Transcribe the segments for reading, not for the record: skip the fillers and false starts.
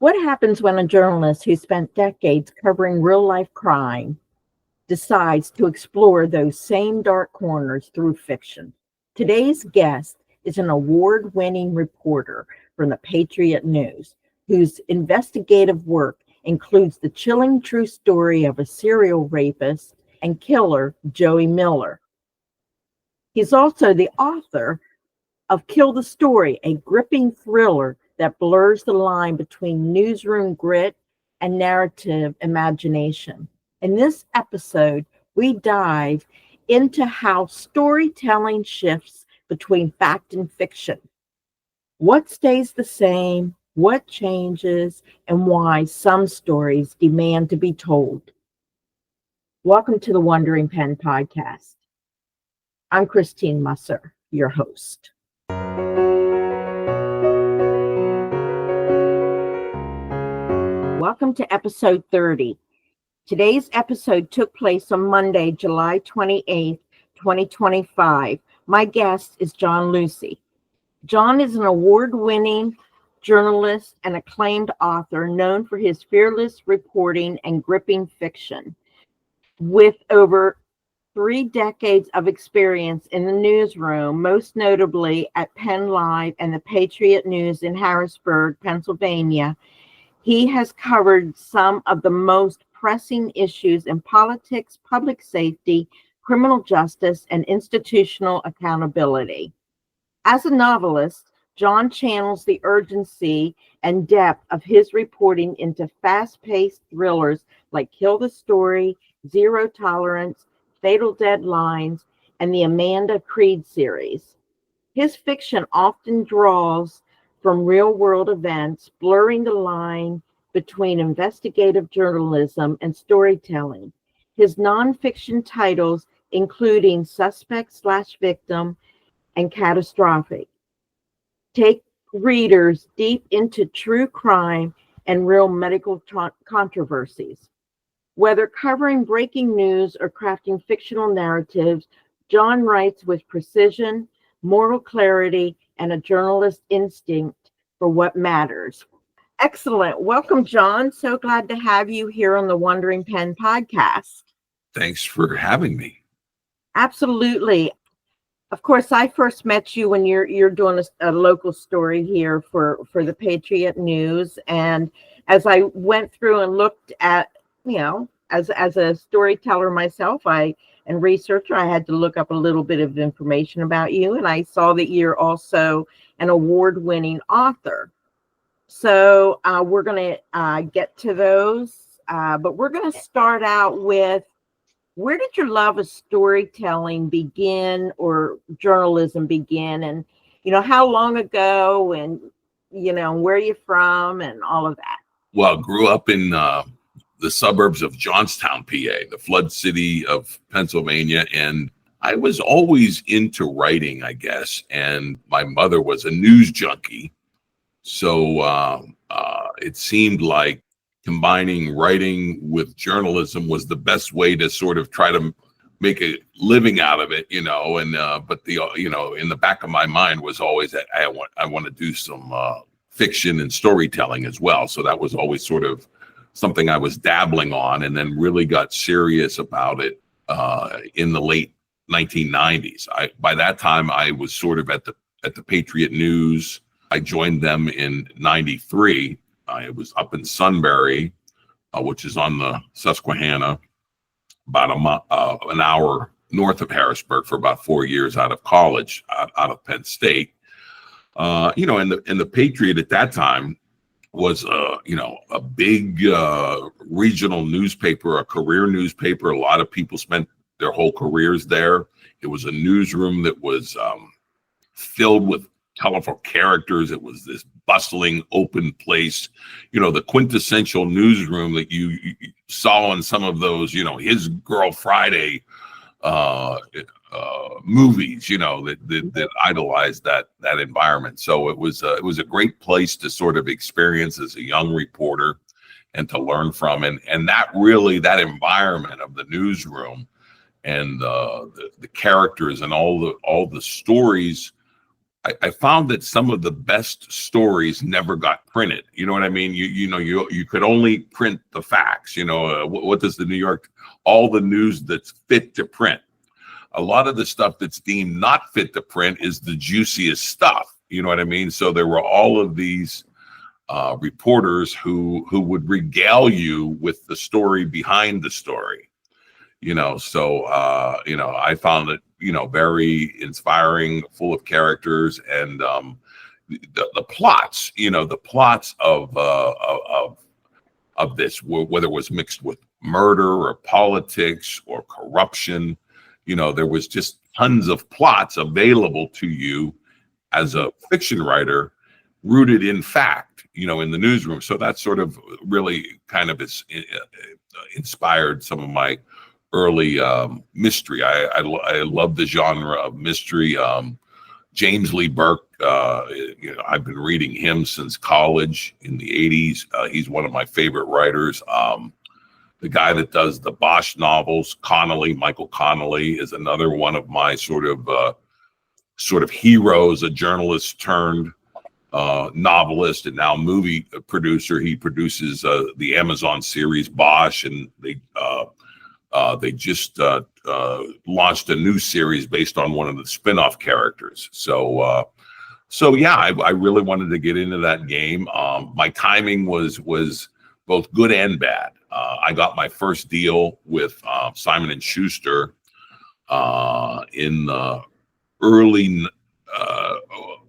What happens when a journalist who spent decades covering real-life crime decides to explore those same dark corners through fiction? Today's guest is an award-winning reporter from the Patriot-News, whose investigative work includes the chilling true story of a serial rapist and killer, Joey Miller. He's also the author of Kill the Story, a gripping thriller that blurs the line between newsroom grit and narrative imagination. In this episode, we dive into how storytelling shifts between fact and fiction. What stays the same, what changes, and why some stories demand to be told. Welcome to the Wandering Pen Podcast. I'm Christine Musser, your host. Welcome to episode 30. Today's episode took place on Monday, July 28th, 2025. My guest is John Luciew. John is an award-winning journalist and acclaimed author known for his fearless reporting and gripping fiction. With over 3 decades of experience in the newsroom, most notably at Penn Live and the Patriot-News in Harrisburg, Pennsylvania, he has covered some of the most pressing issues in politics, public safety, criminal justice, and institutional accountability. As a novelist, John channels the urgency and depth of his reporting into fast-paced thrillers like Kill the Story, Zero Tolerance, Fatal Deadlines, and the Amanda Creed series. His fiction often draws from real-world events, blurring the line between investigative journalism and storytelling. His nonfiction titles, including Suspect/Victim and Catastrophic, take readers deep into true crime and real medical controversies. Whether covering breaking news or crafting fictional narratives, John writes with precision, moral clarity, and a journalist's instinct for what matters. Excellent. Welcome, John. So glad to have you here on the Wandering Pen Podcast. Thanks for having me. Absolutely. Of course, I first met you when you're doing a local story here for the Patriot-News. And as I went through and looked at, as a storyteller myself, and researcher, I had to look up a little bit of information about you. And I saw that you're also an award-winning author. So we're going to get to those, but we're going to start out with, where did your love of storytelling begin, or journalism begin? And, how long ago, and, where are you from, and all of that? Well, grew up in the suburbs of Johnstown, PA, the flood city of Pennsylvania. And I was always into writing, I guess. And my mother was a news junkie. So it seemed like combining writing with journalism was the best way to sort of try to make a living out of it, and but in the back of my mind was always that I want to do some fiction and storytelling as well. So that was always sort of something I was dabbling on, and then really got serious about it in the late 1990s. By that time I was sort of at the Patriot-News. I joined them in 93. I was up in Sunbury, which is on the Susquehanna, about an hour north of Harrisburg, for about 4 years out of college, out of Penn State. And the Patriot at that time was, a big regional newspaper, a career newspaper. A lot of people spent their whole careers there. It was a newsroom that was filled with colorful characters. It was this bustling, open place, the quintessential newsroom that you saw in some of those, His Girl Friday movies, that idolized that environment. So it was a great place to sort of experience as a young reporter and to learn from. And that environment of the newsroom and the characters and all the stories I found that some of the best stories never got printed. You know what I mean? You could only print the facts. What does the New York, all the news that's fit to print. A lot of the stuff that's deemed not fit to print is the juiciest stuff. You know what I mean? So there were all of these reporters who would regale you with the story behind the story. So I found it very inspiring, full of characters, and the plots, the plots of this, whether it was mixed with murder or politics or corruption, there was just tons of plots available to you as a fiction writer, rooted in fact, in the newsroom. So that sort of really kind of inspired some of my early mystery. I love the genre of mystery. James Lee Burke, I've been reading him since college in the 80s. He's one of my favorite writers. The guy that does the Bosch novels, Michael Connolly, is another one of my sort of heroes, a journalist turned novelist and now movie producer. He produces the Amazon series Bosch, and they just launched a new series based on one of the spin-off characters. So yeah, I really wanted to get into that game. My timing was both good and bad. I got my first deal with Simon & Schuster in the early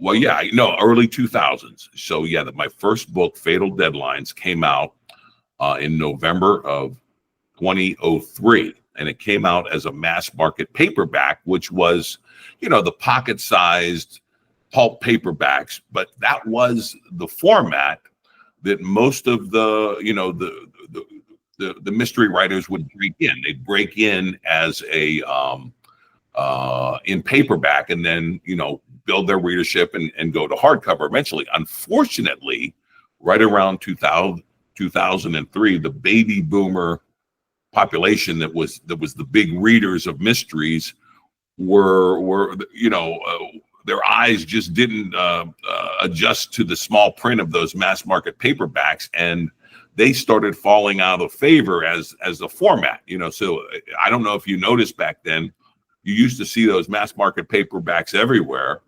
2000s. So yeah, my first book, Fatal Deadlines, came out in November of 2003, and it came out as a mass market paperback, which was, the pocket-sized pulp paperbacks, but that was the format that most of the mystery writers would break in. They'd break in as a in paperback, and then build their readership and go to hardcover eventually. Unfortunately, right around 2003, the baby boomer population that was the big readers of mysteries were their eyes just didn't adjust to the small print of those mass market paperbacks, and they started falling out of favor as a format. So I don't know if you noticed back then, you used to see those mass market paperbacks everywhere.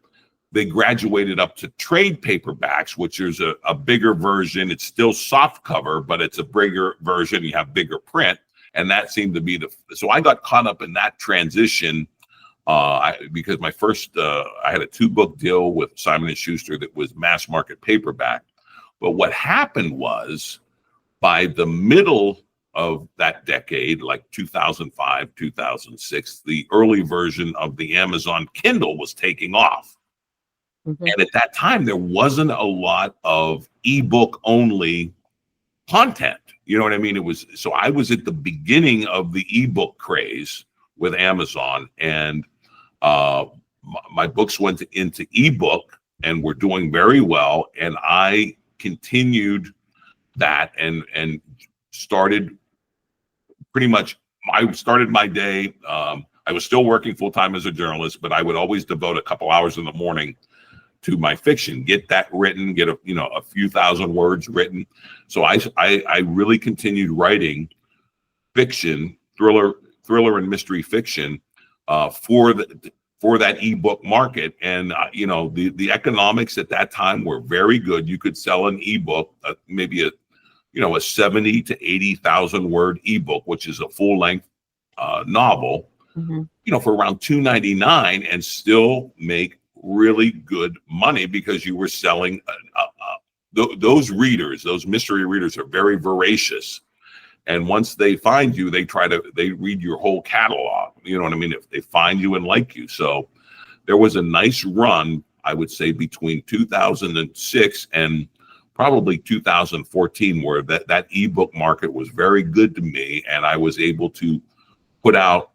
They graduated up to trade paperbacks, which is a bigger version. It's still soft cover, but it's a bigger version. You have bigger print. And that seemed to be so I got caught up in that transition because my first, I had a 2-book deal with Simon & Schuster that was mass market paperback. But what happened was, by the middle of that decade, like 2005, 2006, the early version of the Amazon Kindle was taking off. Mm-hmm. And at that time, there wasn't a lot of ebook only content. You know what I mean? So I was at the beginning of the ebook craze with Amazon, and my books went into ebook and were doing very well. And I continued that and started pretty much, I started my day. I was still working full time as a journalist, but I would always devote a couple hours in the morning to my fiction, get that written, get a few thousand words written. So I really continued writing fiction, thriller and mystery fiction for that ebook market. And the economics at that time were very good. You could sell an ebook, maybe a 70 to 80,000 word ebook, which is a full length novel, mm-hmm. For around $2.99, and still make really good money, because you were selling those readers. Those mystery readers are very voracious, and once they find you, they read your whole catalog. You know what I mean? If they find you and like you. So there was a nice run, I would say, between 2006 and probably 2014, where that ebook market was very good to me, and I was able to put out,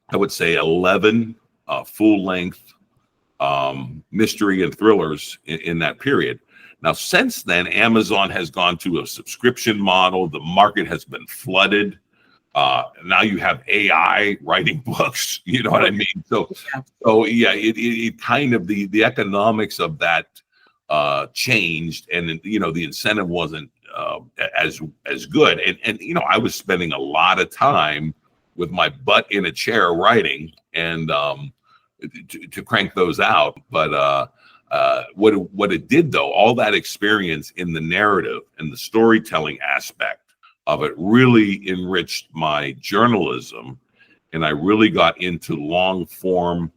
I would say, 11 full-length mystery and thrillers in that period. Now, since then, Amazon has gone to a subscription model. The market has been flooded. Now you have AI writing books. You know what I mean? So yeah, it kind of the economics of that changed, and the incentive wasn't as good. And I was spending a lot of time with my butt in a chair writing, and to crank those out. But what it did, though, all that experience in the narrative and the storytelling aspect of it really enriched my journalism, and I really got into long form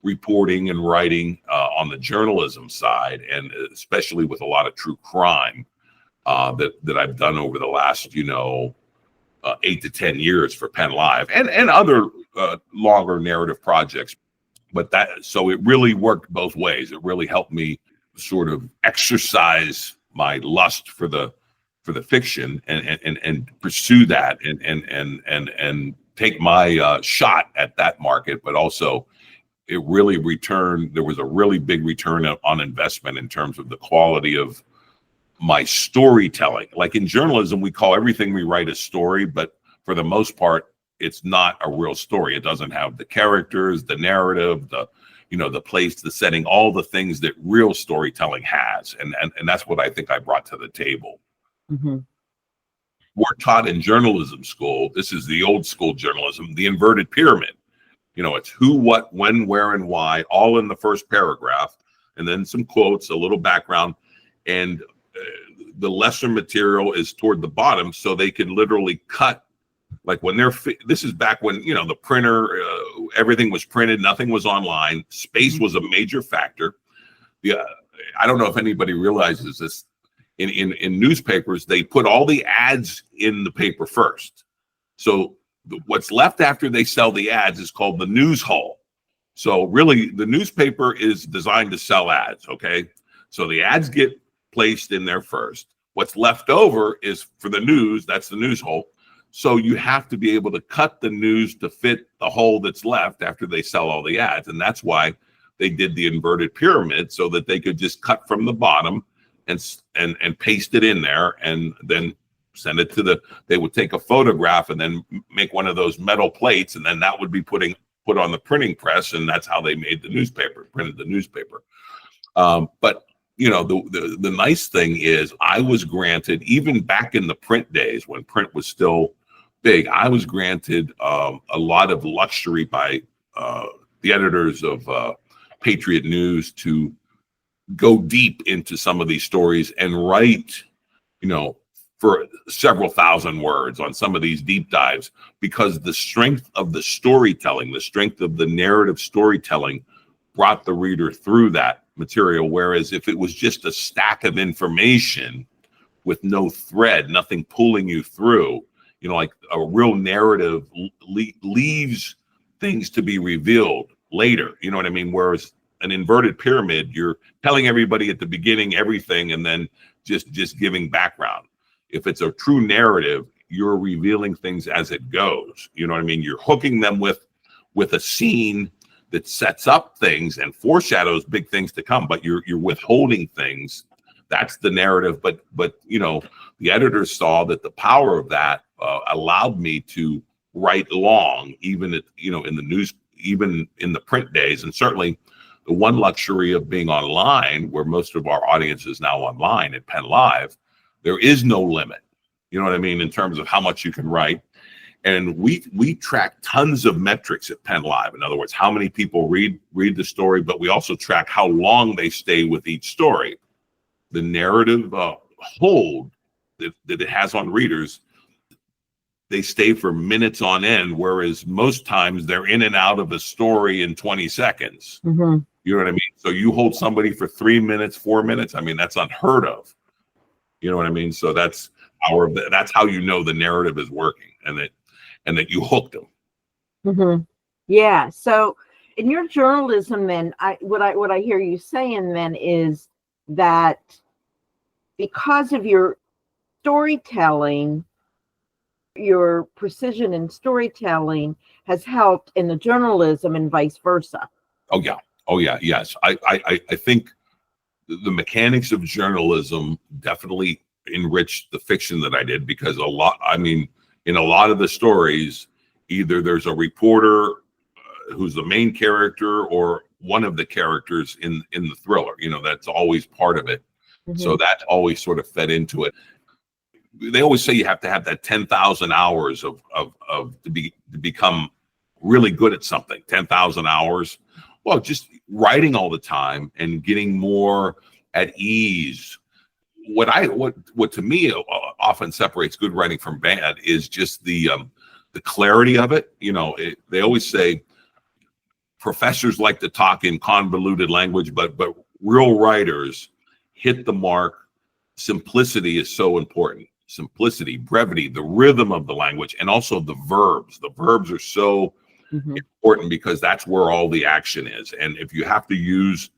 reporting and writing on the journalism side, and especially with a lot of true crime that I've done over the last 8 to 10 years for Penn Live and other longer narrative projects. But so it really worked both ways. It really helped me sort of exercise my lust for the fiction and pursue that and take my shot at that market. But also it really returned. There was a really big return on investment in terms of the quality of my storytelling. Like in journalism, we call everything we write a story, but for the most part, it's not a real story. It doesn't have the characters, the narrative, the place, the setting, all the things that real storytelling has. And that's what I think I brought to the table. Mm-hmm. We're taught in journalism school. This is the old school journalism, the inverted pyramid. It's who, what, when, where, and why, all in the first paragraph, and then some quotes, a little background, and the lesser material is toward the bottom, so they can literally cut. Like when this is back when, the printer, everything was printed, nothing was online. Space was a major factor. Yeah, I don't know if anybody realizes this. In newspapers, they put all the ads in the paper first. So what's left after they sell the ads is called the news hull. So really, the newspaper is designed to sell ads, okay? So the ads get placed in there first. What's left over is for the news, that's the news hull. So you have to be able to cut the news to fit the hole that's left after they sell all the ads. And that's why they did the inverted pyramid, so that they could just cut from the bottom and paste it in there, and then send it they would take a photograph and then make one of those metal plates, and then that would be put on the printing press, and that's how they made the newspaper, printed the newspaper. But the nice thing is, I was granted, even back in the print days when print was still big, I was granted a lot of luxury by the editors of Patriot-News to go deep into some of these stories and write, for several thousand words on some of these deep dives, because the strength of the storytelling, the strength of the narrative storytelling brought the reader through that material. Whereas if it was just a stack of information with no thread, nothing pulling you through, like a real narrative leaves things to be revealed later. You know what I mean? Whereas an inverted pyramid, you're telling everybody at the beginning everything, and then just giving background. If it's a true narrative, you're revealing things as it goes. You know what I mean? You're hooking them with a scene that sets up things and foreshadows big things to come, but you're withholding things. That's the narrative. But the editors saw that the power of that allowed me to write long, even in the news, even in the print days. And certainly the one luxury of being online, where most of our audience is now online at Penn Live, there is no limit. You know what I mean? In terms of how much you can write. And we track tons of metrics at Penn Live. In other words, how many people read the story, but we also track how long they stay with each story. The narrative hold that it has on readers, they stay for minutes on end, whereas most times they're in and out of a story in 20 seconds. Mm-hmm. You know what I mean? So you hold somebody for 3 minutes, 4 minutes. I mean, that's unheard of. You know what I mean? So that's how the narrative is working, and that you hooked them. Mm-hmm. Yeah. So in your journalism, then, what I hear you saying then is that because of your storytelling, your precision in storytelling has helped in the journalism and vice versa. Oh yeah. Yes. I think the mechanics of journalism definitely enriched the fiction that I did, because in a lot of the stories, either there's a reporter who's the main character or one of the characters in the thriller. That's always part of it. So that always sort of fed into it. They always say you have to have that 10,000 hours of to become really good at something. 10,000 hours. Well, just writing all the time and getting more at ease. What to me often separates good writing from bad is just the clarity of it. They always say professors like to talk in convoluted language, but real writers hit the mark. Simplicity is so important. Simplicity, brevity, the rhythm of the language, and also the verbs. The verbs are so important because that's where all the action is. And if you have to use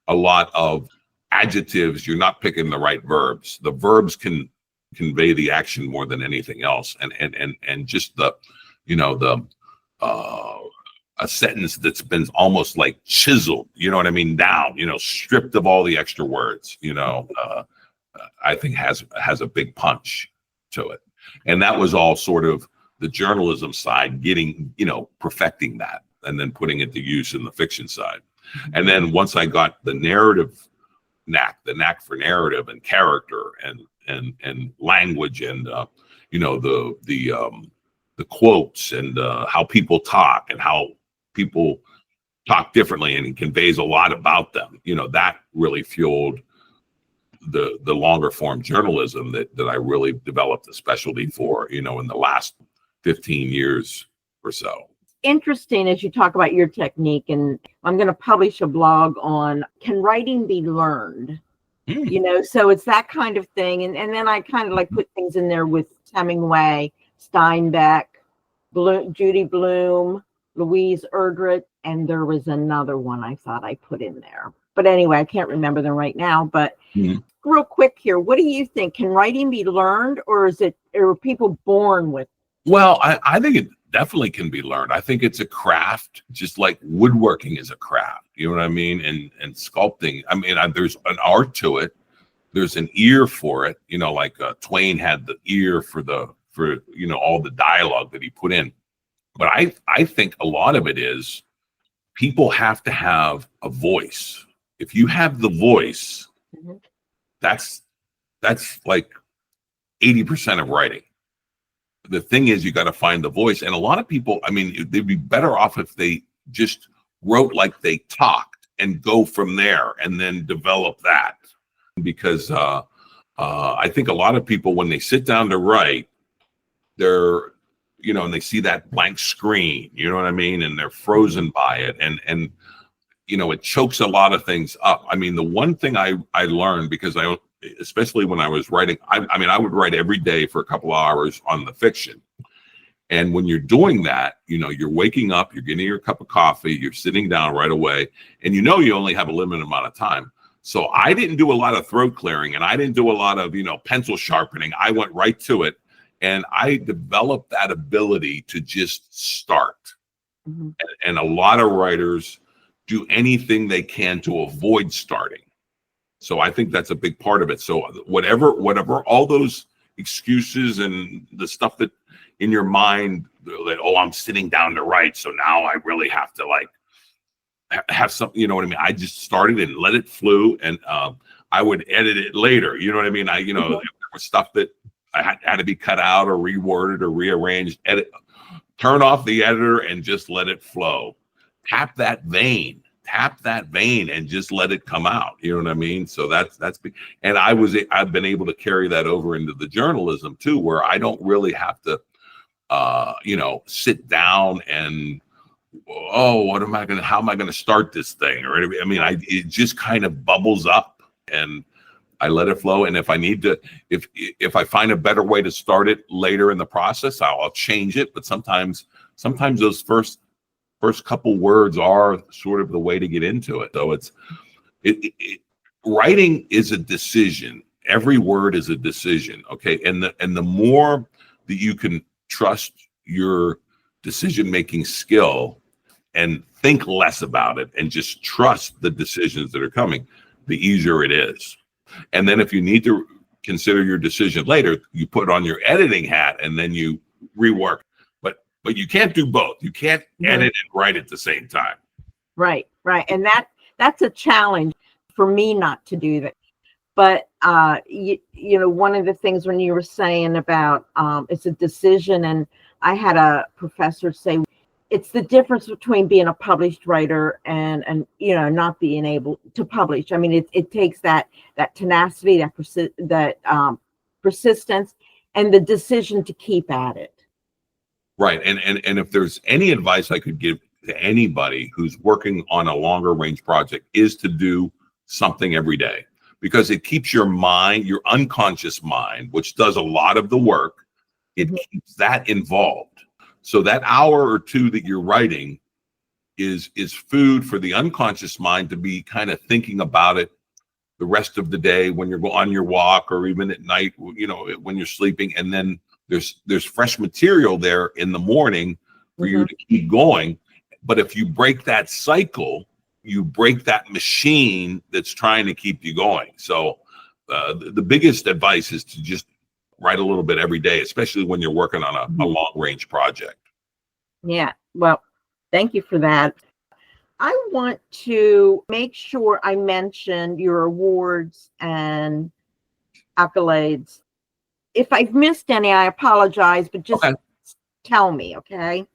a lot of adjectives, you're not picking the right verbs. The verbs can convey the action more than anything else. And just a sentence that's been almost like chiseled, down, stripped of all the extra words, I think has a big punch to it. And that was all sort of the journalism side, getting, perfecting that and then putting it to use in the fiction side. And then once I got the narrative knack, the knack for narrative and character and language and, the quotes and how people talk and how people talk differently, and it conveys a lot about them. That really fueled the longer form journalism that I really developed a specialty for, in the last 15 years or so. Interesting as you talk about your technique, and I'm going to publish a blog on can writing be learned? So it's that kind of thing. And then I kind of like put things in there with Hemingway, Steinbeck, Judy Blume, Louise Erdrich, and there was another one I thought I put in there. But anyway, I can't remember them right now. But real quick here, what do you think? Can writing be learned, or are people born with? Well, I think it definitely can be learned. I think it's a craft, just like woodworking is a craft. You know what I mean? And sculpting. I mean, there's an art to it. There's an ear for it. Like Twain had the ear for all the dialogue that he put in. But I think a lot of it is people have to have a voice. If you have the voice, that's like 80% of writing. The thing is, you got to find the voice. And a lot of people, they'd be better off if they just wrote like they talked and go from there and then develop that. Because I think a lot of people, when they sit down to write, they're, and they see that blank screen, and they're frozen by it. And it chokes a lot of things up. The one thing I learned, because especially when I was writing, I would write every day for a couple of hours on the fiction. And when you're doing that, you're waking up, you're getting your cup of coffee, you're sitting down right away, and you only have a limited amount of time. So I didn't do a lot of throat clearing, and I didn't do a lot of, pencil sharpening. I went right to it. And I developed that ability to just start. And a lot of writers do anything they can to avoid starting. So I think that's a big part of it. So whatever all those excuses and the stuff that in your mind, that, I'm sitting down to write, so now I really have to have something, I just started and let it flew, and I would edit it later. There was stuff that I had to be cut out or reworded or rearranged. Turn off the editor and just let it flow. Tap that vein, and just let it come out. You know what I mean? So that's big. And I've been able to carry that over into the journalism too, where I don't really have to, sit down and, how am I going to start this thing? Or it just kind of bubbles up and I let it flow. And if I need to, if I find a better way to start it later in the process, I'll change it. But sometimes those first couple words are sort of the way to get into it. So writing is a decision. Every word is a decision. Okay. And the more that you can trust your decision-making skill and think less about it and just trust the decisions that are coming, the easier it is. And then if you need to consider your decision later, you put on your editing hat and then you rework. But you can't do both. You can't edit and write at the same time. Right. And that's a challenge for me not to do that. But you know, one of the things when you were saying about it's a decision, and I had a professor say it's the difference between being a published writer and you know, not being able to publish. I mean, it takes that tenacity, that persistence, and the decision to keep at it. Right. And if there's any advice I could give to anybody who's working on a longer range project, is to do something every day, because it keeps your mind, your unconscious mind, which does a lot of the work, it keeps that involved. So that hour or two that you're writing is food for the unconscious mind to be kind of thinking about it the rest of the day when you're on your walk, or even at night, you know, when you're sleeping. And then there's fresh material there in the morning for you to keep going. But if you break that cycle, you break that machine that's trying to keep you going. So the biggest advice is to just write a little bit every day, especially when you're working on a long range project. Yeah. Well, thank you for that. I want to make sure I mention your awards and accolades. If I've missed any, I apologize, but just tell me, okay?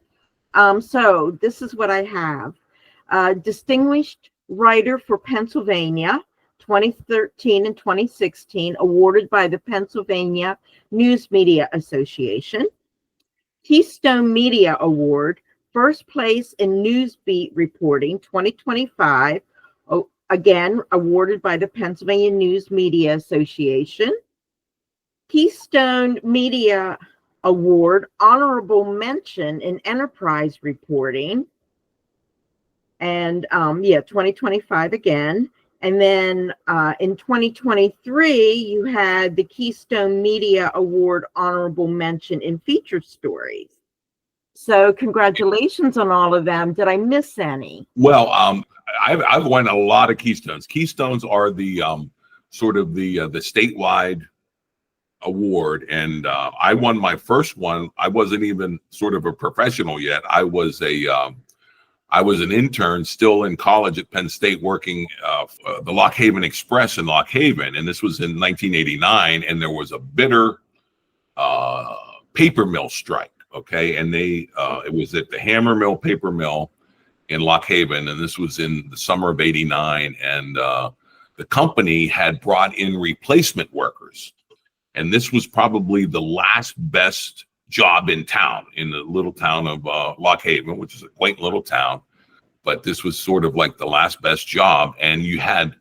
So this is what I have. Distinguished Writer for Pennsylvania, 2013 and 2016, awarded by the Pennsylvania News Media Association. Keystone Media Award, first place in Newsbeat Reporting, 2025, again, awarded by the Pennsylvania News Media Association. Keystone Media Award, honorable mention in Enterprise Reporting, and 2025 again. And then in 2023, you had the Keystone Media Award, honorable mention in Feature Stories. So congratulations on all of them. Did I miss any? Well, I've won a lot of Keystones. Keystones are the sort of the statewide award, and I won my first one. I wasn't even sort of a professional yet. I was an intern still in college at Penn State, working the Lock Haven Express in Lock Haven, and this was in 1989. And there was a bitter paper mill strike. Okay, and it was at the Hammer Mill paper mill in Lock Haven, and this was in the summer of '89. And the company had brought in replacement workers. And this was probably the last best job in town, in the little town of Lock Haven, which is a quaint little town. But this was sort of like the last best job. And you had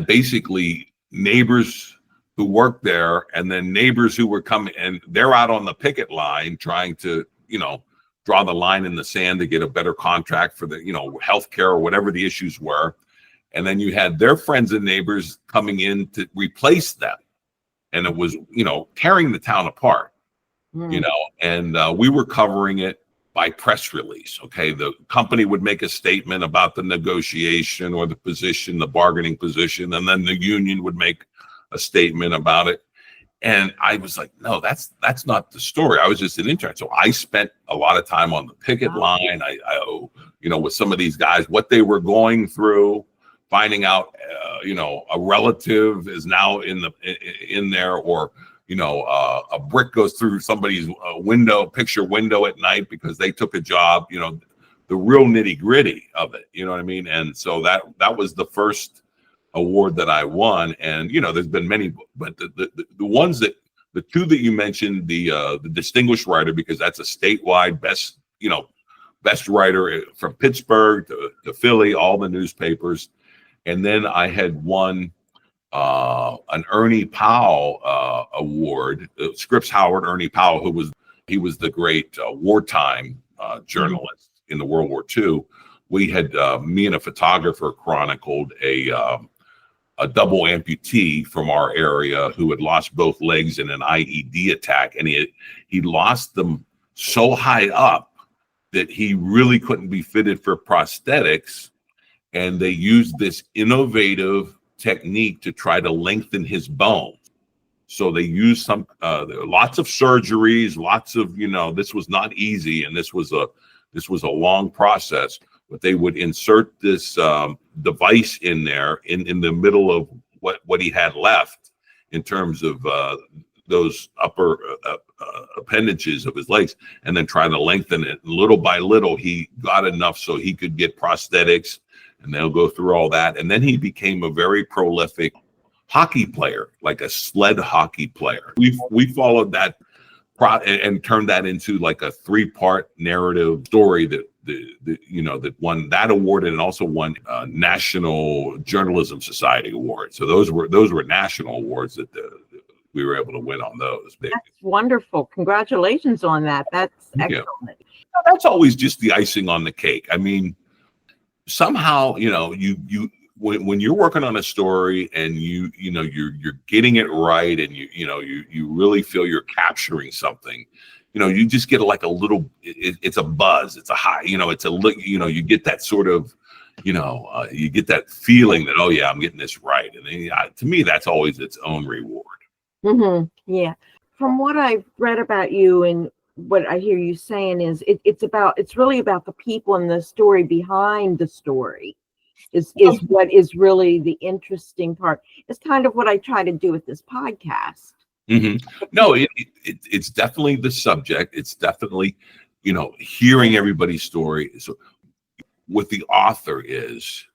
basically neighbors who worked there, and then neighbors who were coming, and they're out on the picket line trying to, you know, draw the line in the sand to get a better contract for the, you know, healthcare or whatever the issues were. And then you had their friends and neighbors coming in to replace them. And it was, you know, tearing the town apart, you know, and we were covering it by press release. Okay. The company would make a statement about the negotiation or the position, the bargaining position, and then the union would make a statement about it. And I was like, no, that's not the story. I was just an intern. So I spent a lot of time on the picket line. I you know, with some of these guys, what they were going through, finding out, you know, a relative is now in there, or, you know, a brick goes through somebody's picture window at night because they took a job, you know, the real nitty gritty of it, you know what I mean? And so that was the first award that I won. And, you know, there's been many, but the ones that, the two that you mentioned, the Distinguished Writer, because that's a statewide best, you know, best writer from Pittsburgh to Philly, all the newspapers. And then I had won an Ernie Powell award, Scripps Howard Ernie Powell, he was the great wartime journalist in the World War II. We had me and a photographer chronicled a double amputee from our area who had lost both legs in an IED attack, and he lost them so high up that he really couldn't be fitted for prosthetics. And they used this innovative technique to try to lengthen his bones. So they used there were lots of surgeries, lots of, this was not easy, and this was a long process. But they would insert this device in there in the middle of what he had left in terms of those upper appendages of his legs, and then try to lengthen it. And little by little, he got enough so he could get prosthetics, and they'll go through all that. And then he became a very prolific hockey player, like a sled hockey player. We followed that and turned that into like a 3-part narrative story that that won that award, and also won National Journalism Society award. So those were national awards that we were able to win on those. That's wonderful. Congratulations on that. That's excellent. Yeah. That's always just the icing on the cake. I mean, somehow, when you're working on a story and you're getting it right, and you really feel you're capturing something, you just get like a little, it's a buzz, it's a high, it's a look, you get that sort of, you get that feeling that, oh yeah, I'm getting this right. And then, to me, that's always its own reward. Mm-hmm. Yeah. From what I've read about you and what I hear you saying is it's really about the people and the story behind the story is what is really the interesting part. It's kind of what I try to do with this podcast. Mm-hmm. No, it's definitely the subject. It's definitely, hearing everybody's story. So what the author is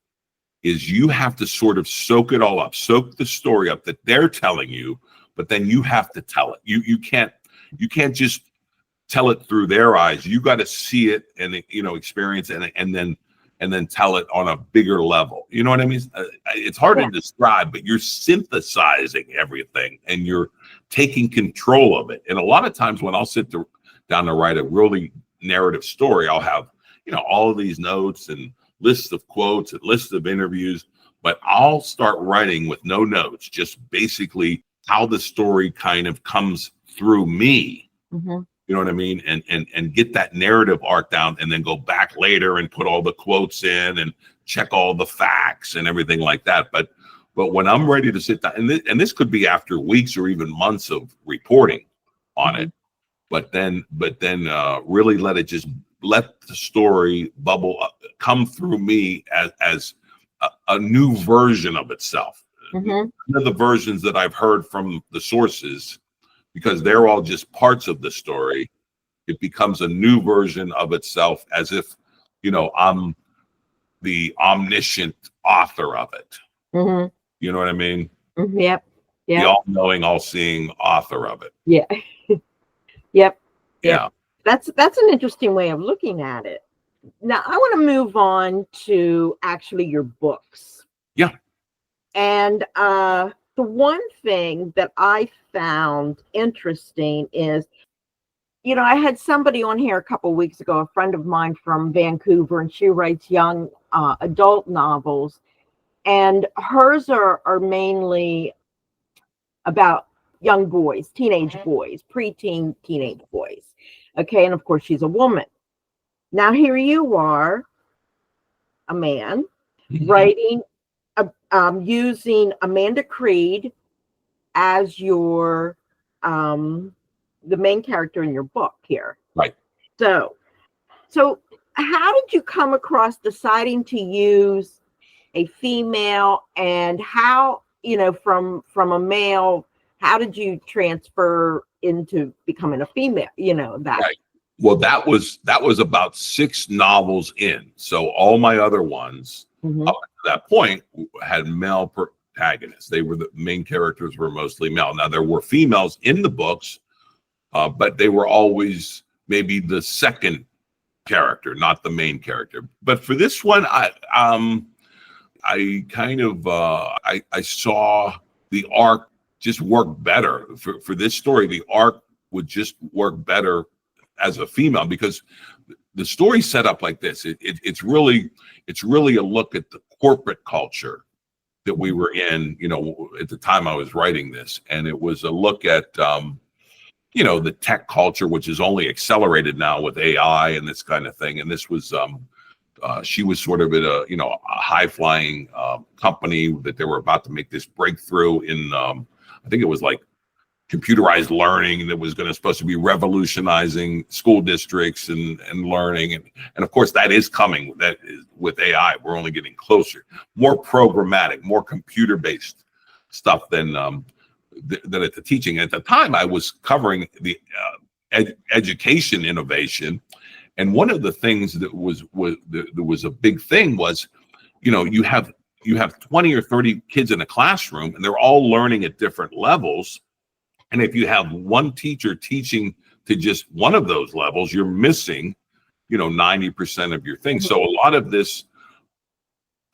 you have to sort of soak it all up, soak the story up that they're telling you, but then you have to tell it. You can't just tell it through their eyes. You got to see it and experience it, and then tell it on a bigger level. You know what I mean? It's hard to describe, but you're synthesizing everything and you're taking control of it. And a lot of times when I'll sit down to write a really narrative story, I'll have, all of these notes and lists of quotes and lists of interviews, but I'll start writing with no notes, just basically how the story kind of comes through me. Mm-hmm. You know what I mean? And get that narrative arc down, and then go back later and put all the quotes in and check all the facts and everything like that. But when I'm ready to sit down, and this could be after weeks or even months of reporting on it, but then really let the story bubble up, come through me as a new version of itself. Mm-hmm. None of the versions that I've heard from the sources, because they're all just parts of the story. It becomes a new version of itself, as if, I'm the omniscient author of it. Mm-hmm. You know what I mean? Mm-hmm. Yep. The all-knowing, all-seeing author of it. Yeah. Yep. Yeah. That's an interesting way of looking at it. Now, I want to move on to actually your books. Yeah. And the one thing that I found interesting is, I had somebody on here a couple of weeks ago, a friend of mine from Vancouver, and she writes young adult novels. And hers are mainly about young boys, teenage boys, preteen teenage boys. Okay. And of course, she's a woman. Now, here you are, a man, writing, using Amanda Creed as your the main character in your book here. Right. So how did you come across deciding to use a female, and how, from a male, how did you transfer into becoming a female? That. Right. Well, that was about 6 novels in. So all my other ones up to that point had male protagonists. The main characters were mostly male. Now there were females in the books, but they were always maybe the second character, not the main character. But for this one, I saw the arc just work better for this story. The arc would just work better as a female, because the story set up like this. It's really a look at the corporate culture that we were in, at the time I was writing this. And it was a look at, the tech culture, which is only accelerated now with AI and this kind of thing. And this was, she was sort of at a high flying company that they were about to make this breakthrough in, I think it was like computerized learning that was supposed to be revolutionizing school districts and learning. And of course, that is coming. That is, with AI, we're only getting closer. More programmatic, more computer-based stuff than at the teaching. At the time, I was covering the education innovation. And one of the things that was a big thing was, you have 20 or 30 kids in a classroom, and they're all learning at different levels. And if you have one teacher teaching to just one of those levels, you're missing, 90% of your thing. So a lot of this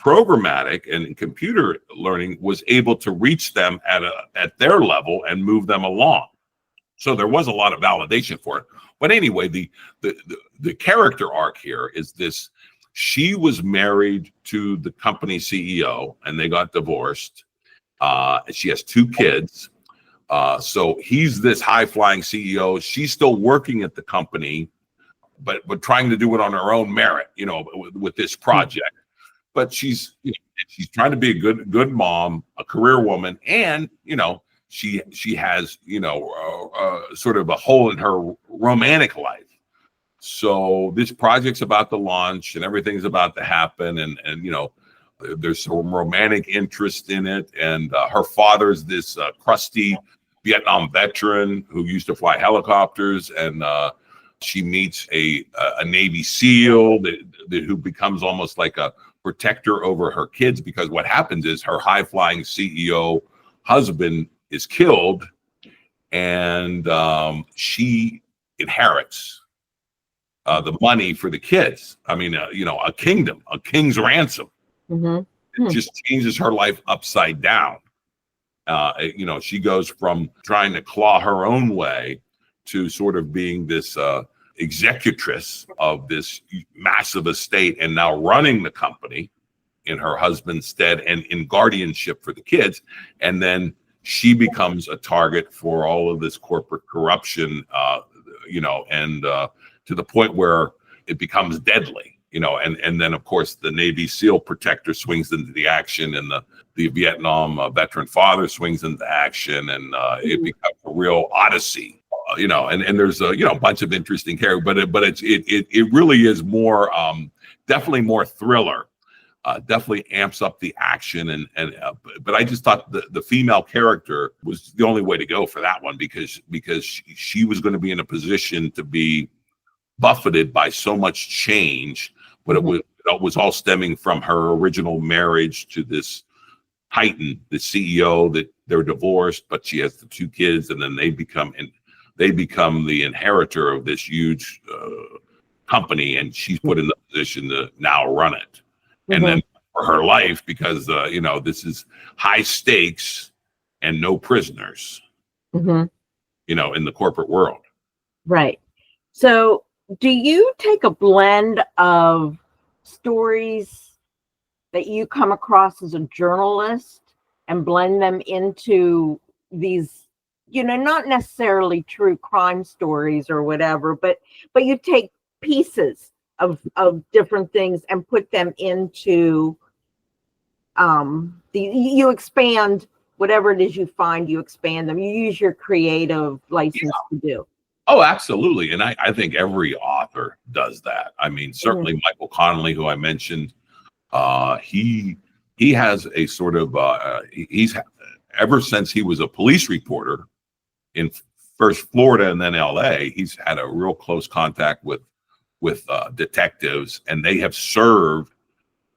programmatic and computer learning was able to reach them at their level and move them along. So there was a lot of validation for it. But anyway, the character arc here is this: she was married to the company CEO, and they got divorced. She has 2 kids. So he's this high-flying CEO. She's still working at the company, but trying to do it on her own merit, with this project. But she's trying to be a good mom, a career woman, and she has sort of a hole in her romantic life. So this project's about to launch, and everything's about to happen, and there's some romantic interest in it. And her father's this crusty Vietnam veteran who used to fly helicopters, and she meets a Navy SEAL who becomes almost like a protector over her kids, because what happens is her high-flying CEO husband is killed, and she inherits the money for the kids. I mean, a kingdom, a king's ransom. Mm-hmm. It just changes her life upside down. She goes from trying to claw her own way to sort of being this executress of this massive estate, and now running the company in her husband's stead and in guardianship for the kids. And then she becomes a target for all of this corporate corruption, and to the point where it becomes deadly, and then of course the Navy SEAL protector swings into the action, and the Vietnam veteran father swings into action, and it becomes a real odyssey, and there's a bunch of interesting characters, but it really is more definitely more thriller. Definitely amps up the action, but I just thought the female character was the only way to go for that one, because she was going to be in a position to be buffeted by so much change, but it was all stemming from her original marriage to this Titan, the CEO, that they're divorced, but she has the 2 kids, and then they become the inheritor of this huge company, and she's put in the position to now run it. And then for her life, because this is high stakes and no prisoners, in the corporate world. Right. So do you take a blend of stories that you come across as a journalist and blend them into these, not necessarily true crime stories or whatever, but you take pieces of different things and put them into you expand whatever it is you find, you expand them, you use your creative license to do. Oh, absolutely. And I think every author does that. I mean, certainly Michael Connelly, who I mentioned, he has a sort of he's ever since he was a police reporter in first Florida and then LA, he's had a real close contact with detectives, and they have served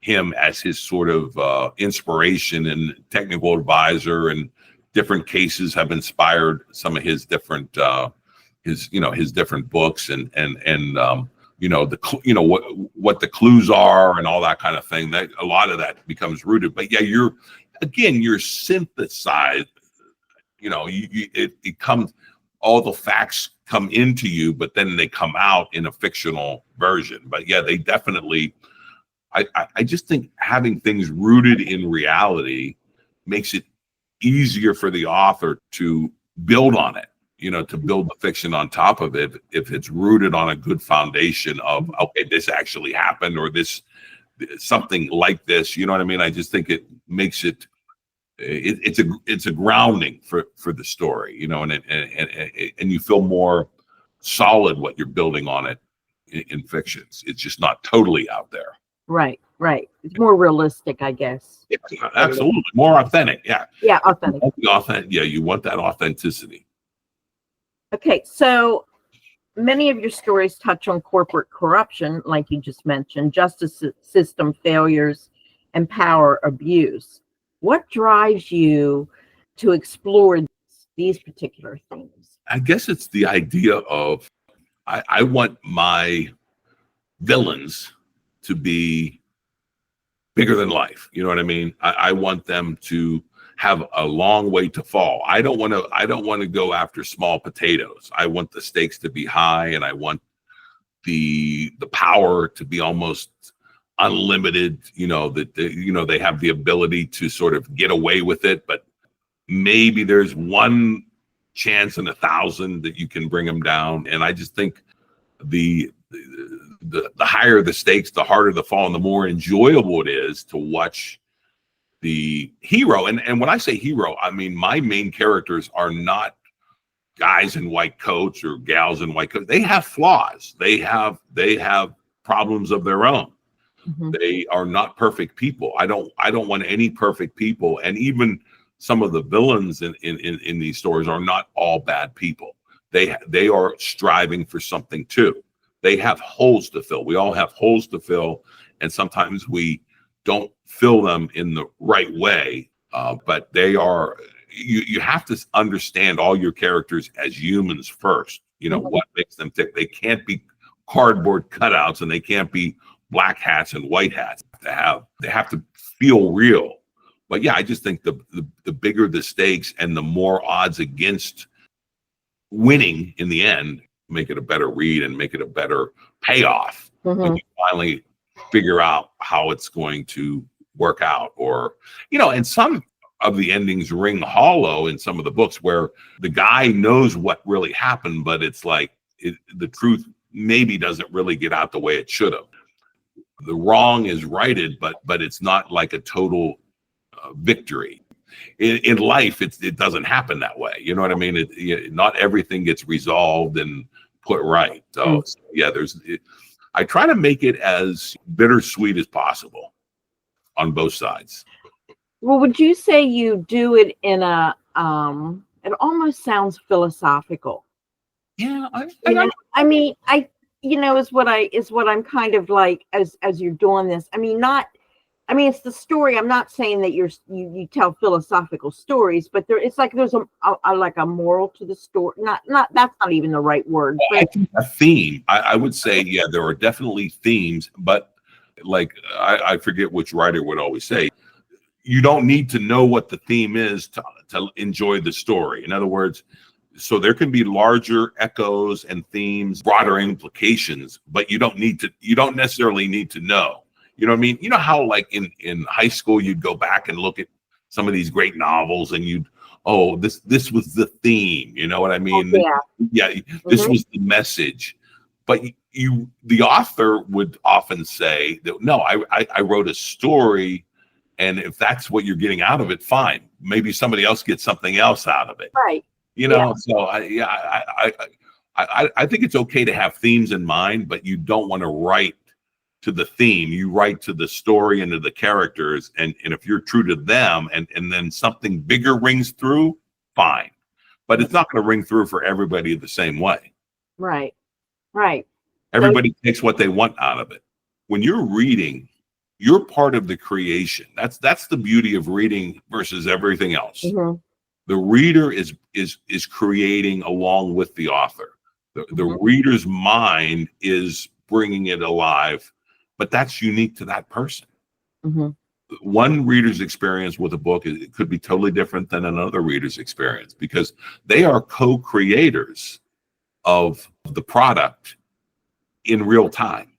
him as his sort of inspiration and technical advisor, and different cases have inspired some of his different his different books, and what the clues are and all that kind of thing. That a lot of that becomes rooted. But yeah, you're synthesized. It comes, all the facts come into you, but then they come out in a fictional version. But yeah, they definitely. I just think having things rooted in reality makes it easier for the author to build on it. To build the fiction on top of it, if it's rooted on a good foundation of, okay, this actually happened, or this something like this. You know what I mean? I just think it makes it it's a grounding for the story, you know, and you feel more solid what you're building on it in fictions. It's just not totally out there. Right. It's more realistic, I guess. Yeah, absolutely. More authentic. Yeah. Yeah, authentic. Yeah, you want that authenticity. Okay, so many of your stories touch on corporate corruption, like you just mentioned, justice system failures, and power abuse. What drives you to explore these particular themes? I guess it's the idea of I want my villains to be bigger than life. You know what I mean? I want them to have a long way to fall. I don't want to go after small potatoes. I want the stakes to be high, and I want the power to be almost unlimited. You know, that they have the ability to sort of get away with it, but maybe there's one chance in 1,000 that you can bring them down. And I just think the higher the stakes, the harder the fall, and the more enjoyable it is to watch the hero. And when I say hero, I mean my main characters are not guys in white coats or gals in white coats. They have flaws. They have problems of their own. Mm-hmm. They are not perfect people. I don't want any perfect people. And even some of the villains in these stories are not all bad people. They are striving for something too. They have holes to fill. We all have holes to fill, and sometimes we don't fill them in the right way. But they are. You have to understand all your characters as humans first. You know, what makes them tick. They can't be cardboard cutouts, and they can't be black hats and white hats. They have to feel real. But yeah, I just think the bigger the stakes and the more odds against winning in the end, make it a better read and make it a better payoff when you finally figure out how it's going to work out. Or, you know, and some of the endings ring hollow in some of the books where the guy knows what really happened, but it's like the truth maybe doesn't really get out the way it should have. The wrong is righted, but it's not like a total victory. In life, it doesn't happen that way. You know what I mean? Not everything gets resolved and put right. So yeah, I try to make it as bittersweet as possible on both sides. Well, would you say you do it in a it almost sounds philosophical? Yeah, I mean, is what I'm kind of like as you're doing this. I mean, it's the story. I'm not saying that you tell philosophical stories, but there's a moral to the story. Not that's not even the right word. But I think a theme. I would say, yeah, there are definitely themes, but like I forget which writer would always say, you don't need to know what the theme is to enjoy the story. In other words, so there can be larger echoes and themes, broader implications, but you don't necessarily need to know. You know what I mean? You know how like in high school, you'd go back and look at some of these great novels and this was the theme. You know what I mean? This was the message. But the author would often say that, no, I wrote a story, and if that's what you're getting out of it, fine. Maybe somebody else gets something else out of it. Right. You know, so I think it's okay to have themes in mind, but you don't want to write to the theme. You write to the story and to the characters, and if you're true to them and then something bigger rings through, fine. But it's not going to ring through for everybody the same way. Right. Everybody takes what they want out of it. When you're reading, you're part of the creation. That's the beauty of reading versus everything else. Mm-hmm. The reader is creating along with the author. The reader's mind is bringing it alive, but that's unique to that person. Mm-hmm. One reader's experience with a book, it could be totally different than another reader's experience because they are co-creators of the product in real time.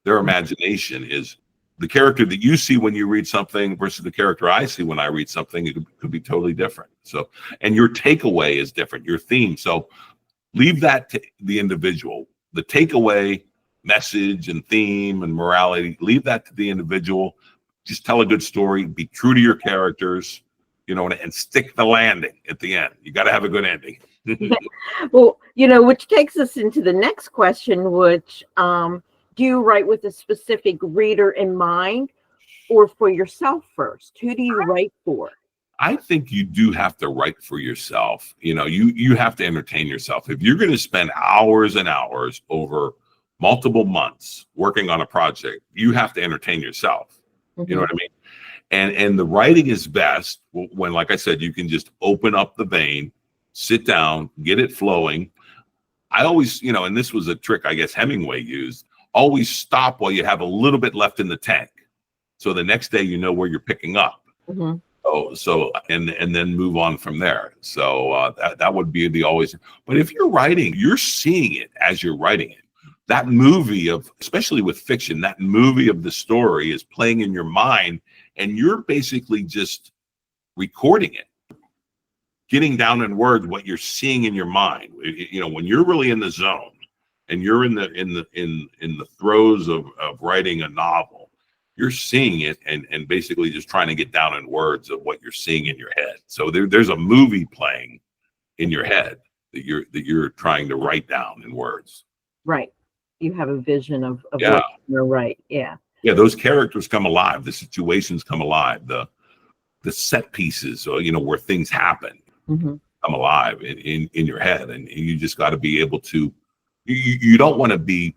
Their imagination is the character that you see when you read something versus the character I see when I read something. It could be totally different. So, and your takeaway is different, your theme. So leave that to the individual. The takeaway, message and theme and morality, leave that to the individual. Just tell a good story, be true to your characters, you know, and stick the landing at the end. You got to have a good ending. Well, you know, which takes us into the next question, which do you write with a specific reader in mind or for yourself first? Who do you write for? I think you do have to write for yourself. You know, you have to entertain yourself. If you're going to spend hours and hours over multiple months working on a project, you have to entertain yourself. Mm-hmm. You know what I mean? And the writing is best when, like I said, you can just open up the vein, sit down, get it flowing. I always, you know, and this was a trick I guess Hemingway used, always stop while you have a little bit left in the tank. So the next day you know where you're picking up. Mm-hmm. And then move on from there. So that would be the always. But if you're writing, you're seeing it as you're writing it. That movie of, especially with fiction, that movie of the story is playing in your mind, and you're basically just recording it, getting down in words what you're seeing in your mind. You know, when you're really in the zone and you're in the throes of writing a novel, you're seeing it and basically just trying to get down in words of what you're seeing in your head. So there's a movie playing in your head that you're trying to write down in words. Right. You have a vision of Yeah. what you're right. Yeah. Yeah, those characters come alive, the situations come alive, the set pieces, or, you know, where things happen, mm-hmm. come alive in your head. And you just got to be able to, you don't want to be,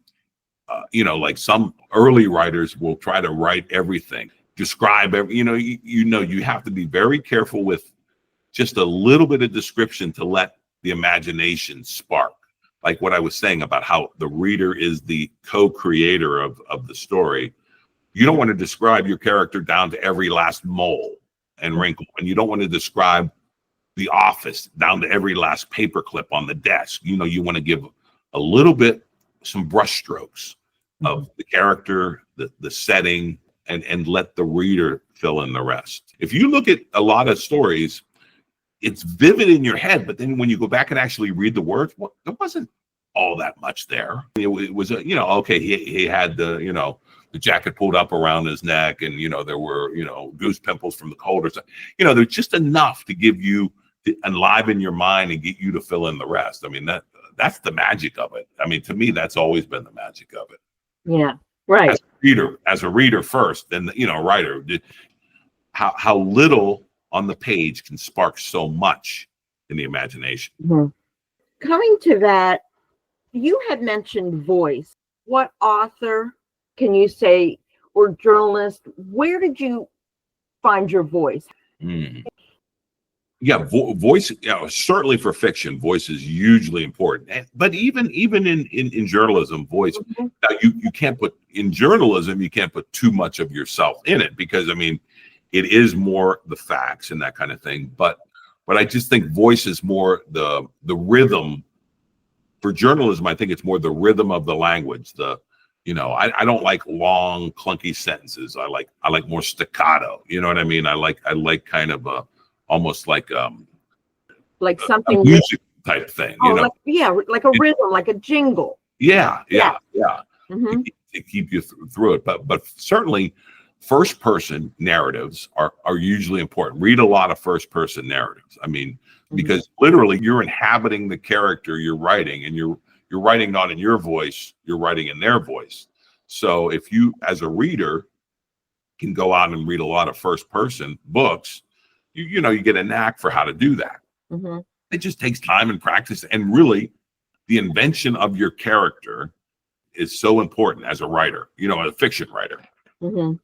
you know, like some early writers will try to write everything, describe every, you have to be very careful with just a little bit of description to let the imagination spark. Like what I was saying about how the reader is the co-creator of the story. You don't want to describe your character down to every last mole and wrinkle, and you don't want to describe the office down to every last paperclip on the desk. You know, you want to give a little bit, some brush strokes of the character, the setting, and let the reader fill in the rest. If you look at a lot of stories, it's vivid in your head, but then when you go back and actually read the words, well, there wasn't all that much there. It was, okay, he had the jacket pulled up around his neck, and, there were, goose pimples from the cold or something. There's just enough to give you, to enliven your mind and get you to fill in the rest. I mean, that's the magic of it. I mean, to me, that's always been the magic of it. Yeah, right. As a reader first, then, writer, how little on the page can spark so much in the imagination. Mm-hmm. Coming to that, you had mentioned voice. What author can you say, or journalist, where did you find your voice? Yeah, voice, certainly for fiction, voice is hugely important. But even in journalism, voice, mm-hmm. Now you can't put, in journalism, you can't put too much of yourself in it, because, I mean, it is more the facts and that kind of thing. But I just think voice is more the rhythm. For journalism, I think it's more the rhythm of the language. I don't like long, clunky sentences. I like more staccato. You know what I mean? I like kind of almost like something a music type thing. Like a rhythm, like a jingle. Yeah. Mm-hmm. To keep you through it. But certainly, first person narratives are usually important. Read a lot of first person narratives. I mean, because literally you're inhabiting the character you're writing, and you're writing not in your voice, you're writing in their voice. So if you, as a reader, can go out and read a lot of first person books, you get a knack for how to do that. Mm-hmm. It just takes time and practice, and really the invention of your character is so important as a writer, a fiction writer. Mm-hmm.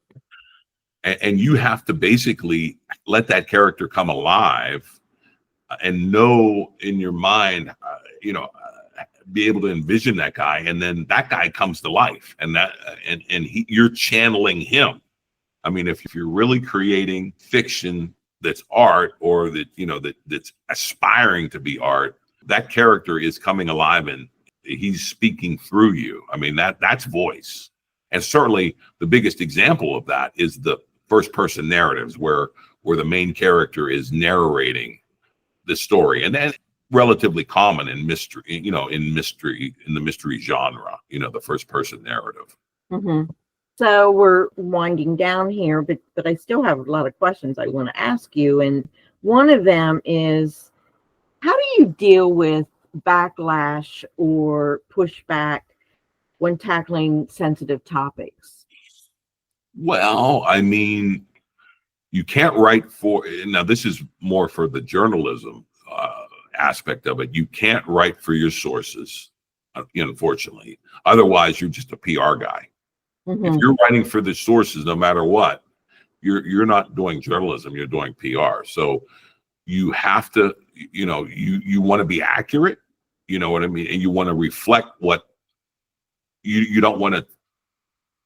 And you have to basically let that character come alive, and know in your mind, be able to envision that guy, and then that guy comes to life, and you're channeling him. I mean, if you're really creating fiction that's art, or that's aspiring to be art, that character is coming alive and he's speaking through you. I mean, that's voice. And certainly the biggest example of that is the first person narratives, where the main character is narrating the story, and then relatively common in mystery, in the mystery genre, the first person narrative. Mm-hmm. So we're winding down here, but I still have a lot of questions I want to ask you. And One of them is, how do you deal with backlash or pushback when tackling sensitive topics? Well, I mean, you can't write for, now this is more for the journalism aspect of it. You can't write for your sources, unfortunately. Otherwise, you're just a PR guy. If you're writing for the sources, no matter what, you're not doing journalism, you're doing PR. So you have to, you want to be accurate, you know what I mean? And you want to reflect what you don't want to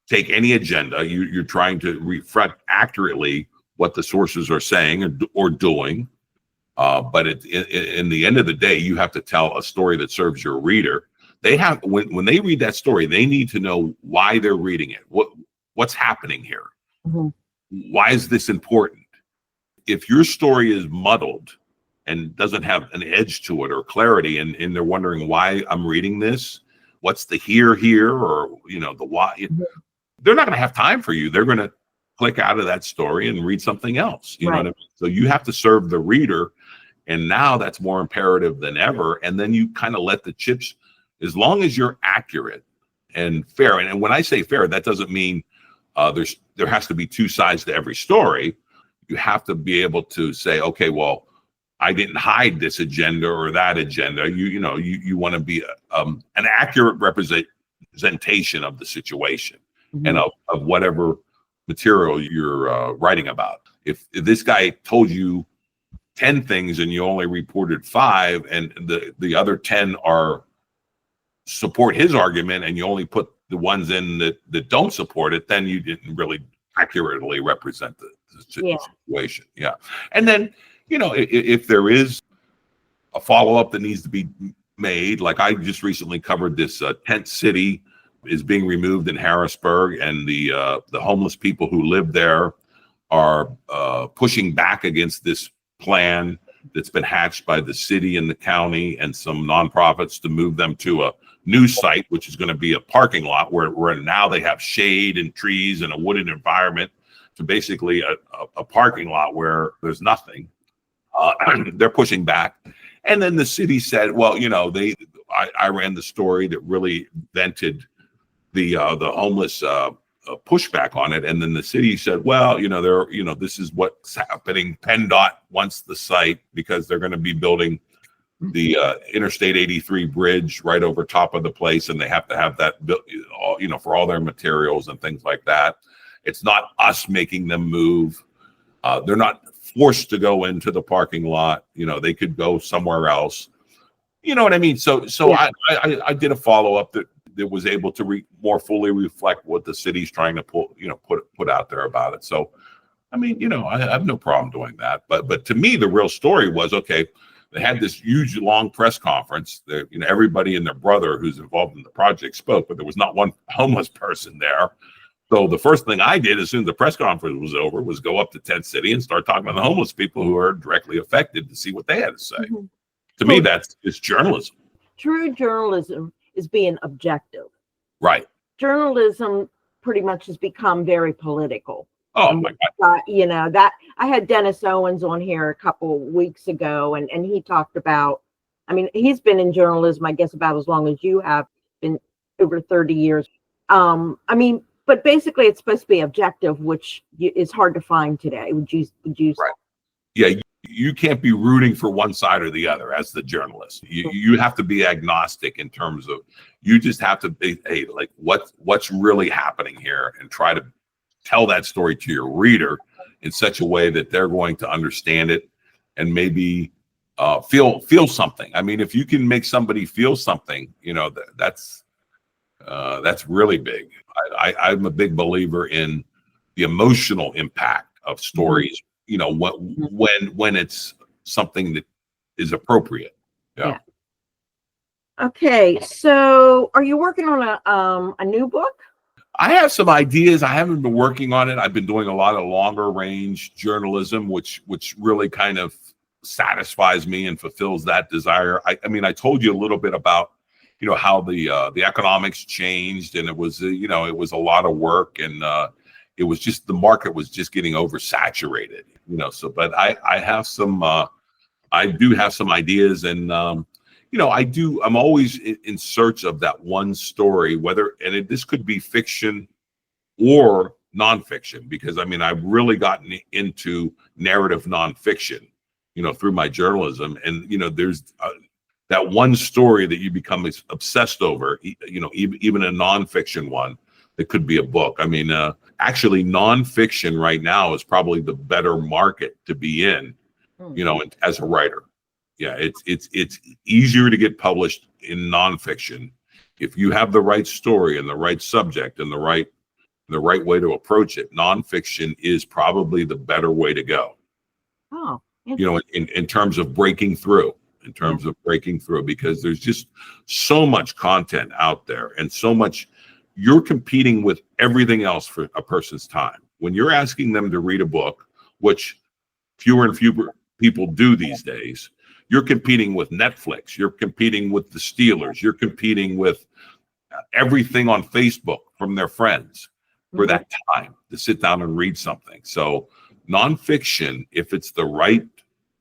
take any agenda. You're trying to reflect accurately what the sources are saying or doing. But in the end of the day, you have to tell a story that serves your reader. They have, when they read that story, they need to know why they're reading it. What's happening here? Why is this important? If your story is muddled and doesn't have an edge to it or clarity, and they're wondering why I'm reading this, what's the here, or, the why, they're not going to have time for you. They're going to click out of that story and read something else. You know what I mean? So you have to serve the reader. And now that's more imperative than ever. And then you kind of let the chips, as long as you're accurate and fair. And when I say fair, that doesn't mean there has to be two sides to every story. You have to be able to say, okay, well, I didn't hide this agenda or that agenda. You want to be an accurate representation of the situation and of whatever material you're writing about. If this guy told you 10 things and you only reported 5, and the other 10 are support his argument, and you only put the ones in that don't support it, then you didn't really accurately represent the situation. Yeah. And then, if there is a follow-up that needs to be made, like I just recently covered this tent city is being removed in Harrisburg, and the homeless people who live there are pushing back against this plan that's been hatched by the city and the county and some nonprofits to move them to a new site, which is going to be a parking lot where now they have shade and trees and a wooded environment, to basically a parking lot where there's nothing. They're pushing back. And then the city said, well, I ran the story that really vented the homeless pushback on it. And then the city said, well, this is what's happening. PennDOT wants the site because they're going to be building the Interstate 83 bridge right over top of the place, and they have to have that built, for all their materials and things like that. It's not us making them move. They're not forced to go into the parking lot. They could go somewhere else. You know what I mean? So yeah. I did a follow-up that was able to more fully reflect what the city's trying to put out there about it. So, I mean, I have no problem doing that. But to me, the real story was, okay, they had this huge, long press conference. Everybody and their brother who's involved in the project spoke, but there was not one homeless person there. So the first thing I did as soon as the press conference was over was go up to Tent City and start talking to the homeless people who are directly affected to see what they had to say. To me, it's journalism. True journalism is being objective. Right. Journalism pretty much has become very political. Oh my God. That I had Dennis Owens on here a couple weeks ago, and he talked about, he's been in journalism, I guess, about as long as you have, been over 30 years. But basically it's supposed to be objective, which is hard to find today. Would you right. Yeah. You can't be rooting for one side or the other as the journalist. You have to be agnostic in terms of, you just have to be, hey, like what's really happening here, and try to tell that story to your reader in such a way that they're going to understand it and maybe feel something. If you can make somebody feel something, that's really big. I'm a big believer in the emotional impact of stories. When it's something that is appropriate. Yeah. Okay, so are you working on a new book? I have some ideas. I haven't been working on it. I've been doing a lot of longer range journalism, which really kind of satisfies me and fulfills that desire. I told you a little bit about how the economics changed, and it was it was a lot of work, and it was just the market was just getting oversaturated, So, but I have some, I do have some ideas, and I'm always in search of that one story, this could be fiction or nonfiction, because I've really gotten into narrative nonfiction, through my journalism, and there's that one story that you become obsessed over, even a nonfiction one that could be a book. Actually, nonfiction right now is probably the better market to be in, as a writer. Yeah, it's easier to get published in nonfiction if you have the right story and the right subject and the right way to approach it. Nonfiction is probably the better way to go. Oh, in terms of breaking through. Because there's just so much content out there, and so much. You're competing with everything else for a person's time. When you're asking them to read a book, which fewer and fewer people do these days, you're competing with Netflix, you're competing with the Steelers, you're competing with everything on Facebook from their friends for that time to sit down and read something. So nonfiction, if it's the right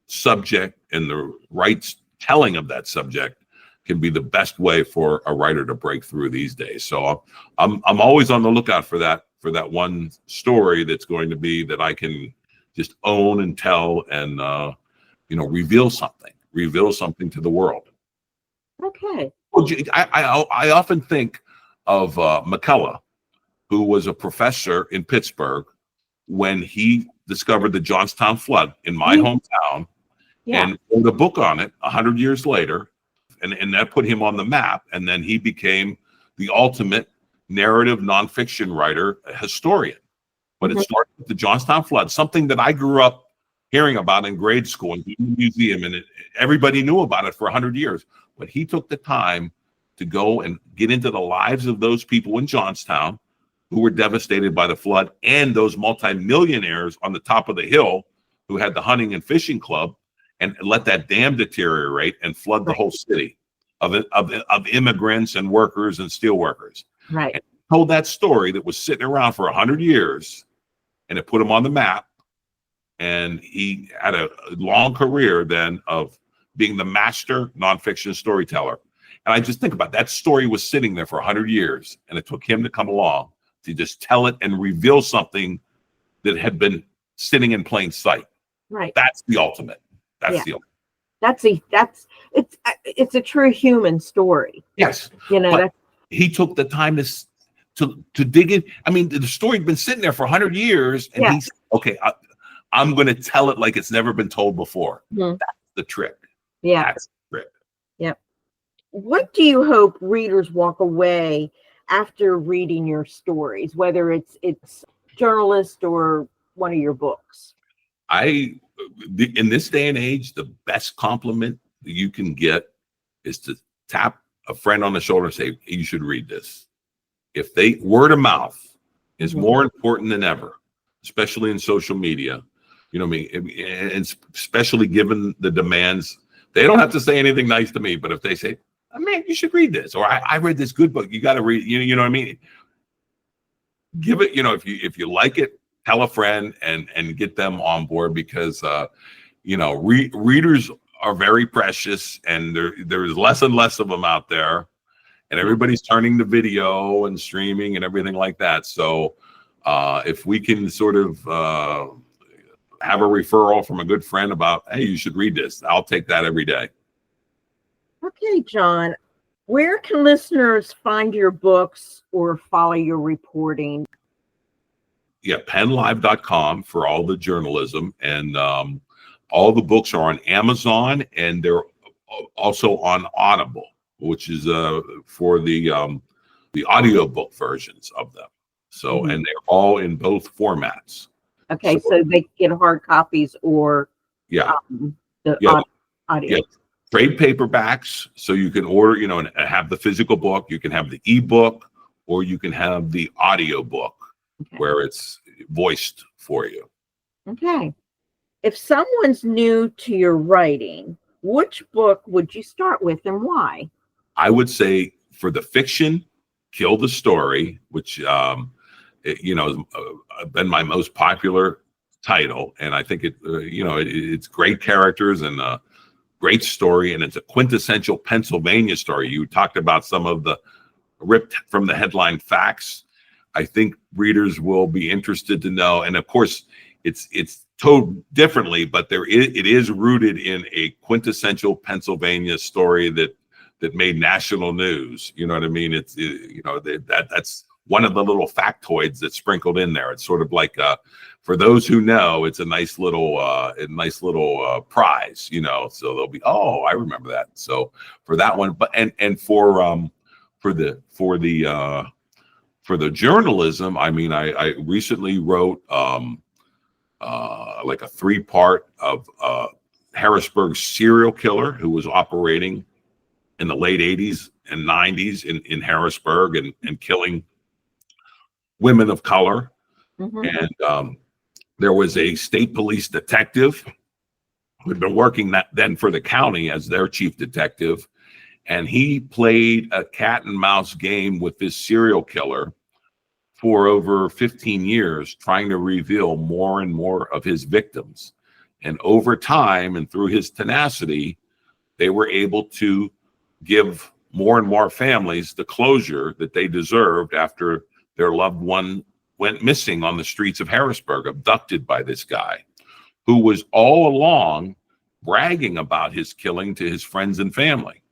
subject and the right telling of that subject, can be the best way for a writer to break through these days. So I'm always on the lookout for that one story that's going to be that I can just own and tell, and reveal something to the world. Okay. Well, I often think of McCullough, who was a professor in Pittsburgh when he discovered the Johnstown flood in my hometown, and wrote a book on it 100 years later. And that put him on the map. And then he became the ultimate narrative nonfiction writer, historian. But it started with the Johnstown flood, something that I grew up hearing about in grade school and in the museum, and everybody knew about it for 100 years. But he took the time to go and get into the lives of those people in Johnstown who were devastated by the flood, and those multimillionaires on the top of the hill who had the hunting and fishing club, and let that dam deteriorate and flood the whole city of immigrants and workers and steel workers. Right. And told that story that was sitting around for 100 years, and it put him on the map. And he had a long career then of being the master nonfiction storyteller. And I just think about that story was sitting there for 100 years, and it took him to come along to just tell it and reveal something that had been sitting in plain sight. Right. That's the ultimate. It's a true human story. Yes. He took the time to dig in. The story had been sitting there for 100 years, and he's okay. I'm going to tell it like it's never been told before. That's the trick. Yeah. That's the trick. Yep. What do you hope readers walk away after reading your stories, whether it's journalist or one of your books? In this day and age, the best compliment that you can get is to tap a friend on the shoulder and say, you should read this. Word of mouth is more important than ever, especially in social media. And especially given the demands. They don't have to say anything nice to me, but if they say, oh, man, you should read this, or I read this good book, you got to read, you know what I mean? Give it, if you like it, tell a friend and get them on board, because readers are very precious, and there's less and less of them out there, and everybody's turning to video and streaming and everything like that. So if we can sort of have a referral from a good friend about, hey, you should read this, I'll take that every day. Okay, John, where can listeners find your books or follow your reporting? Yeah, penlive.com for all the journalism, and all the books are on Amazon, and they're also on Audible, which is for the audiobook versions of them. So, and they're all in both formats. Okay, so they get hard copies or audio. Yeah, trade paperbacks, so you can order, and have the physical book. You can have the ebook, or you can have the audio book, where it's voiced for you. Okay. If someone's new to your writing, which book would you start with, and why? I would say for the fiction, Kill the Story, which been my most popular title, and I think it's great characters and a great story, and it's a quintessential Pennsylvania story. You talked about some of the ripped from the headline facts. I think readers will be interested to know, and of course, it's told differently, but it is rooted in a quintessential Pennsylvania story that made national news. You know what I mean? That's one of the little factoids that's sprinkled in there. It's sort of like for those who know, it's a nice little prize. So they'll be, oh, I remember that. So for that one, but and for the journalism, I mean, I recently wrote like a 3-part of Harrisburg serial killer who was operating in the late 80s and 90s in Harrisburg and killing women of color. And there was a state police detective who had been working then for the county as their chief detective. And he played a cat and mouse game with this serial killer for over 15 years, trying to reveal more and more of his victims. And over time and through his tenacity, they were able to give more and more families the closure that they deserved after their loved one went missing on the streets of Harrisburg, abducted by this guy who was all along bragging about his killing to his friends and family.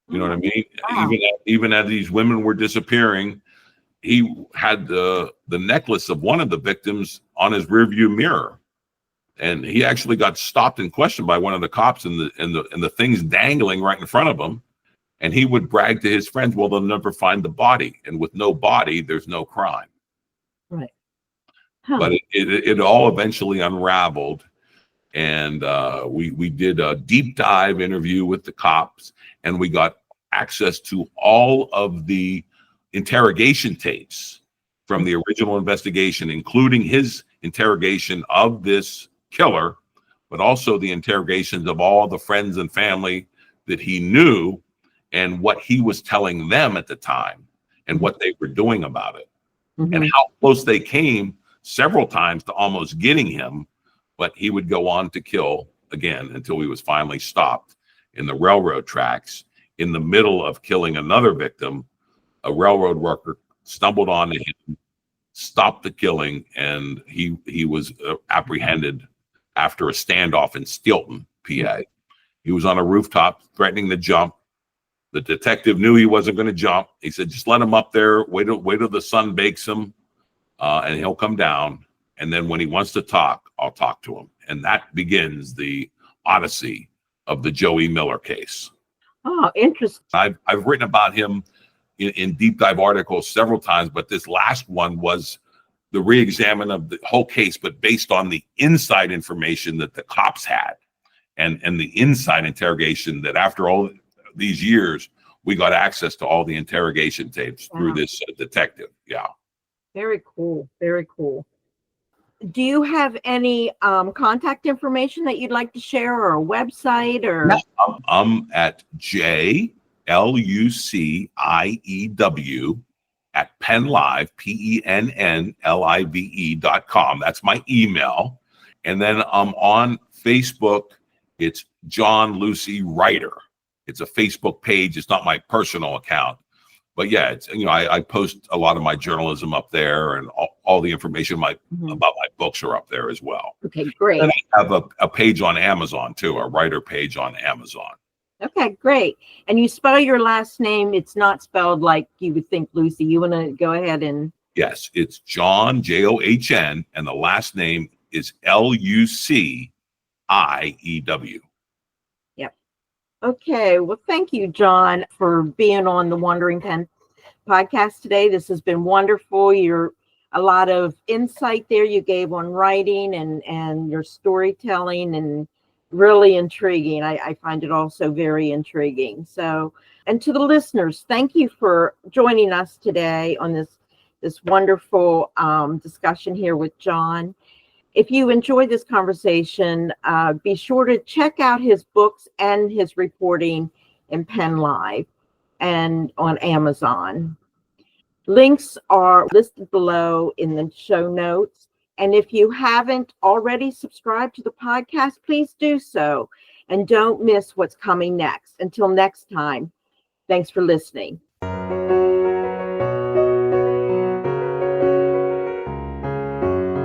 You know what I mean? Wow. Even as these women were disappearing, he had the necklace of one of the victims on his rearview mirror, and he actually got stopped and questioned by one of the cops, and the things dangling right in front of him. And he would brag to his friends, "Well, they'll never find the body, and with no body, there's no crime." Right. But it all eventually unraveled, and we did a deep dive interview with the cops, and we got access to all of the interrogation tapes from the original investigation, including his interrogation of this killer, but also the interrogations of all the friends and family that he knew and what he was telling them at the time and what they were doing about it, and how close they came several times to almost getting him, but he would go on to kill again until he was finally stopped in the railroad tracks in the middle of killing another victim. A railroad worker stumbled onto him, stopped the killing, and he was apprehended after a standoff in Stilton, PA. He was on a rooftop threatening to jump. The detective knew he wasn't going to jump. He said, "Just let him up there, wait till the sun bakes him, and he'll come down. And then when he wants to talk, I'll talk to him." And that begins the odyssey of the Joey Miller case. Oh, interesting. I've written about him in deep dive articles several times, but this last one was the re-examine of the whole case, but based on the inside information that the cops had and the inside interrogation that after all these years, we got access to all the interrogation tapes through this detective. Yeah. Very cool. Very cool. Do you have any contact information that you'd like to share, or a website, or? I'm at JLUCIEW at PennLive, PENNLIVE.com. That's my email. And then I'm on Facebook. It's John Luciew Writer. It's a Facebook page. It's not my personal account. But yeah, it's, I post a lot of my journalism up there, and all the information about my books are up there as well. Okay, great. And I have a page on Amazon too, a writer page on Amazon. Okay, great. And you spell your last name. It's not spelled like you would think, Lucy. You want to go ahead and? Yes, it's John, John, and the last name is Luciew. Yep. Okay. Well, thank you, John, for being on the Wandering Pen podcast today. This has been wonderful. You're a lot of insight there you gave on writing and your storytelling, and really intriguing. I find it also very intriguing. So, and to the listeners, thank you for joining us today on this wonderful discussion here with John. If you enjoyed this conversation, be sure to check out his books and his reporting in PennLive and on Amazon. Links are listed below in the show notes. And if you haven't already subscribed to the podcast, please do so. And don't miss what's coming next. Until next time, thanks for listening.